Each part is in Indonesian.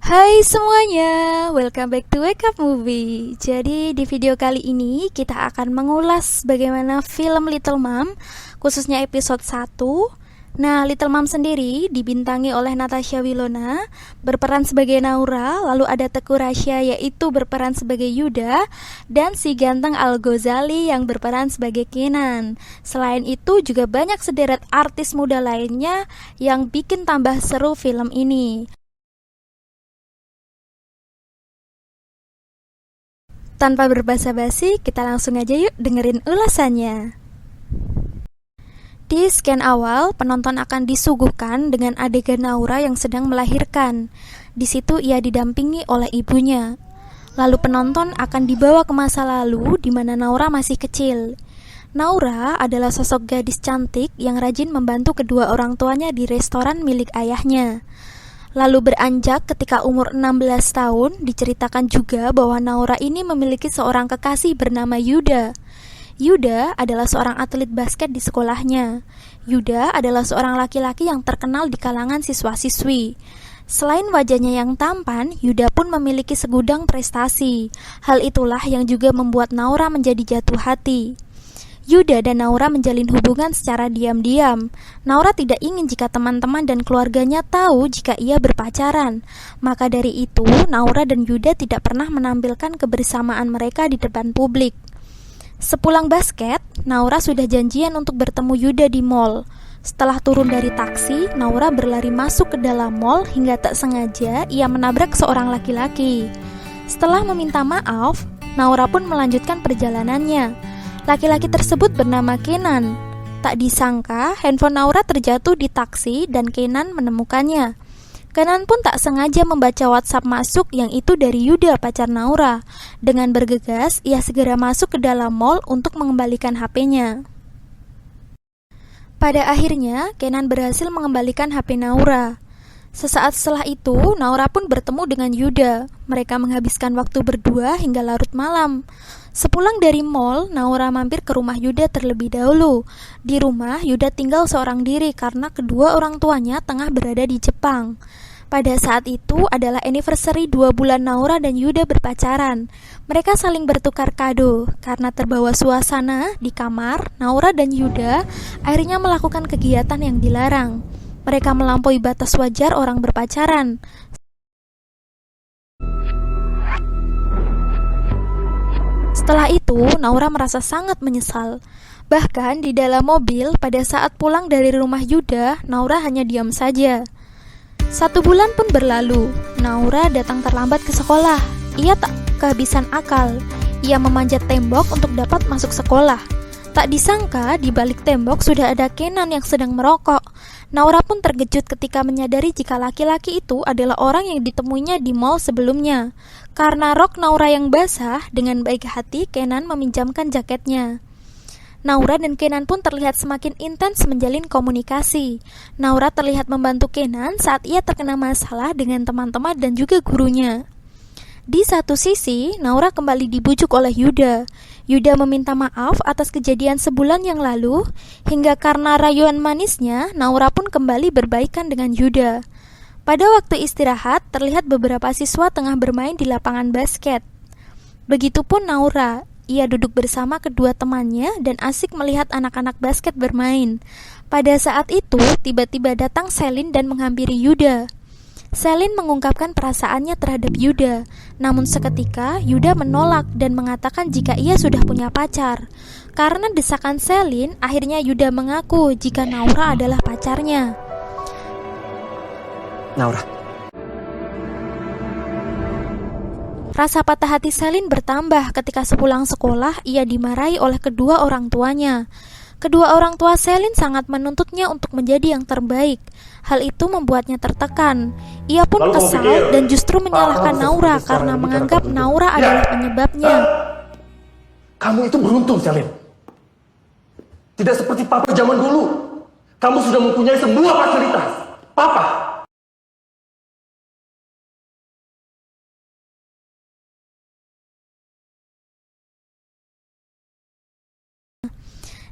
Hai semuanya, welcome back to Wake Up Movie. Jadi di video kali ini kita akan mengulas bagaimana film Little Mom, khususnya episode 1. Nah, Little Mom sendiri dibintangi oleh Natasha Wilona, berperan sebagai Naura, lalu ada Teuku Rasya yaitu berperan sebagai Yuda, dan si ganteng Al Ghazali yang berperan sebagai Kenan. Selain itu juga banyak sederet artis muda lainnya yang bikin tambah seru film ini. Tanpa berbasa-basi, kita langsung aja yuk dengerin ulasannya. Di scan awal, penonton akan disuguhkan dengan adegan Naura yang sedang melahirkan. Di situ ia didampingi oleh ibunya. Lalu penonton akan dibawa ke masa lalu di mana Naura masih kecil. Naura adalah sosok gadis cantik yang rajin membantu kedua orang tuanya di restoran milik ayahnya. Lalu beranjak ketika umur 16 tahun, diceritakan juga bahwa Naura ini memiliki seorang kekasih bernama Yuda. Yuda adalah seorang atlet basket di sekolahnya. Yuda adalah seorang laki-laki yang terkenal di kalangan siswa-siswi. Selain wajahnya yang tampan, Yuda pun memiliki segudang prestasi. Hal itulah yang juga membuat Naura menjadi jatuh hati. Yuda dan Naura menjalin hubungan secara diam-diam. Naura tidak ingin jika teman-teman dan keluarganya tahu jika ia berpacaran. Maka dari itu, Naura dan Yuda tidak pernah menampilkan kebersamaan mereka di depan publik. Sepulang basket, Naura sudah janjian untuk bertemu Yuda di mall. Setelah turun dari taksi, Naura berlari masuk ke dalam mall hingga tak sengaja ia menabrak seorang laki-laki. Setelah meminta maaf, Naura pun melanjutkan perjalanannya. Laki-laki tersebut bernama Kenan. Tak disangka, handphone Naura terjatuh di taksi dan Kenan menemukannya. Kenan pun tak sengaja membaca WhatsApp masuk yang itu dari Yuda, pacar Naura. Dengan bergegas, ia segera masuk ke dalam mall untuk mengembalikan HP-nya. Pada akhirnya, Kenan berhasil mengembalikan HP Naura. Sesaat setelah itu, Naura pun bertemu dengan Yuda. Mereka menghabiskan waktu berdua hingga larut malam. Sepulang dari mall, Naura mampir ke rumah Yuda terlebih dahulu. Di rumah, Yuda tinggal seorang diri karena kedua orang tuanya tengah berada di Jepang. Pada saat itu adalah anniversary 2 bulan Naura dan Yuda berpacaran. Mereka saling bertukar kado. Karena terbawa suasana di kamar, Naura dan Yuda akhirnya melakukan kegiatan yang dilarang. Mereka melampaui batas wajar orang berpacaran. Setelah itu, Naura merasa sangat menyesal. Bahkan di dalam mobil, pada saat pulang dari rumah Yuda, Naura hanya diam saja. 1 bulan pun berlalu. Naura datang terlambat ke sekolah. Ia tak kehabisan akal. Ia memanjat tembok untuk dapat masuk sekolah. Tak disangka, di balik tembok sudah ada Kenan yang sedang merokok. Naura pun terkejut ketika menyadari jika laki-laki itu adalah orang yang ditemuinya di mall sebelumnya. Karena rok Naura yang basah, dengan baik hati Kenan meminjamkan jaketnya. Naura dan Kenan pun terlihat semakin intens menjalin komunikasi. Naura terlihat membantu Kenan saat ia terkena masalah dengan teman-teman dan juga gurunya. Di satu sisi, Naura kembali dibujuk oleh Yuda. Yuda meminta maaf atas kejadian sebulan yang lalu, hingga karena rayuan manisnya, Naura pun kembali berbaikan dengan Yuda. Pada waktu istirahat, terlihat beberapa siswa tengah bermain di lapangan basket. Begitupun Naura, ia duduk bersama kedua temannya dan asik melihat anak-anak basket bermain. Pada saat itu, tiba-tiba datang Selin dan menghampiri Yuda. Selin mengungkapkan perasaannya terhadap Yuda, namun seketika Yuda menolak dan mengatakan jika ia sudah punya pacar. Karena desakan Selin, akhirnya Yuda mengaku jika Naura adalah pacarnya. Naura. Rasa patah hati Selin bertambah ketika sepulang sekolah ia dimarahi oleh kedua orang tuanya. Kedua orang tua Selin sangat menuntutnya untuk menjadi yang terbaik. Hal itu membuatnya tertekan. Ia pun kesal dan justru menyalahkan Naura karena menganggap Naura adalah penyebabnya. Kamu itu beruntung, Selin. Tidak seperti Papa zaman dulu. Kamu sudah mempunyai semua fasilitas. Papa.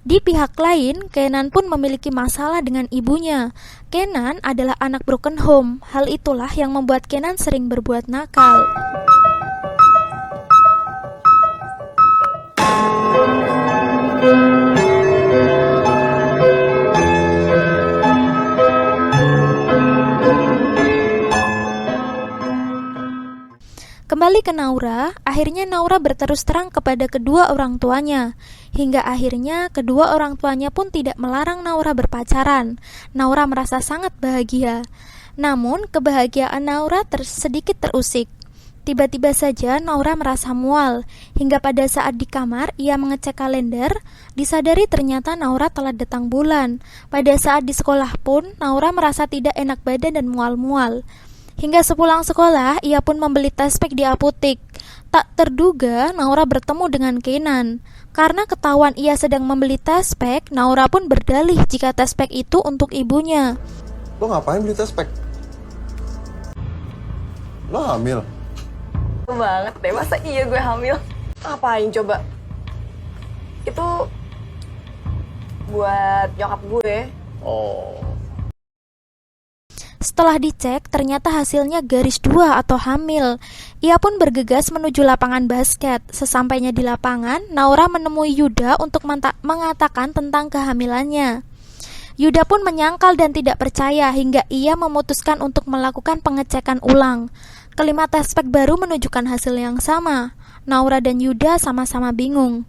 Di pihak lain, Kenan pun memiliki masalah dengan ibunya. Kenan adalah anak broken home. Hal itulah yang membuat Kenan sering berbuat nakal. Kembali ke Naura, akhirnya Naura berterus terang kepada kedua orang tuanya. Hingga akhirnya kedua orang tuanya pun tidak melarang Naura berpacaran. Naura merasa sangat bahagia. Namun, kebahagiaan Naura sedikit terusik. Tiba-tiba saja Naura merasa mual. Hingga pada saat di kamar, ia mengecek kalender, disadari ternyata Naura telah datang bulan. Pada saat di sekolah pun, Naura merasa tidak enak badan dan mual-mual. Hingga sepulang sekolah, ia pun membeli test pack di apotek. Tak terduga, Naura bertemu dengan Kenan. Karena ketahuan ia sedang membeli test pack, Naura pun berdalih jika test pack itu untuk ibunya. Lo ngapain beli test pack? Lo hamil? Banget deh, masa iya gue hamil? Ngapain coba? Itu buat nyokap gue. Oh. Setelah dicek, ternyata hasilnya garis 2 atau hamil. Ia pun bergegas menuju lapangan basket. Sesampainya di lapangan, Naura menemui Yuda untuk mengatakan tentang kehamilannya. Yuda pun menyangkal dan tidak percaya hingga ia memutuskan untuk melakukan pengecekan ulang. Kelima tes pack baru menunjukkan hasil yang sama. Naura dan Yuda sama-sama bingung.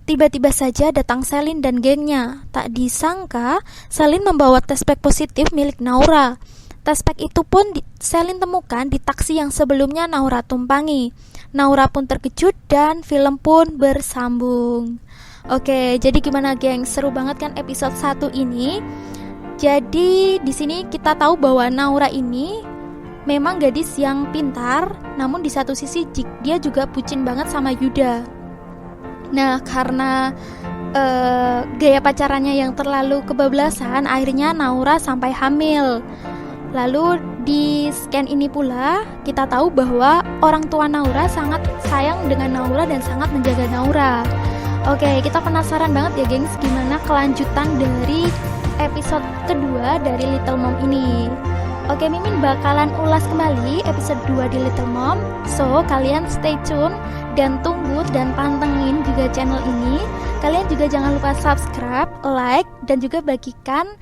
Tiba-tiba saja datang Selin dan gengnya. Tak disangka, Selin membawa tes pack positif milik Naura. Tes pack itu pun Selin temukan di taksi yang sebelumnya Naura tumpangi. Naura pun terkejut dan film pun bersambung. Oke, jadi gimana geng? Seru banget kan episode 1 ini? Jadi di sini kita tahu bahwa Naura ini memang gadis yang pintar, namun di satu sisi dia juga bucin banget sama Yuda. Nah, karena gaya pacarannya yang terlalu kebablasan, akhirnya Naura sampai hamil. Lalu di scan ini pula kita tahu bahwa orang tua Naura sangat sayang dengan Naura dan sangat menjaga Naura. Oke, kita penasaran banget ya gengs, gimana kelanjutan dari episode kedua dari Little Mom ini. Oke, Mimin bakalan ulas kembali episode 2 di Little Mom. So, kalian stay tune dan tunggu dan pantengin juga channel ini. Kalian juga jangan lupa subscribe, like, dan juga bagikan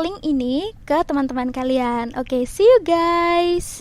link ini ke teman-teman kalian. Oke, see you guys.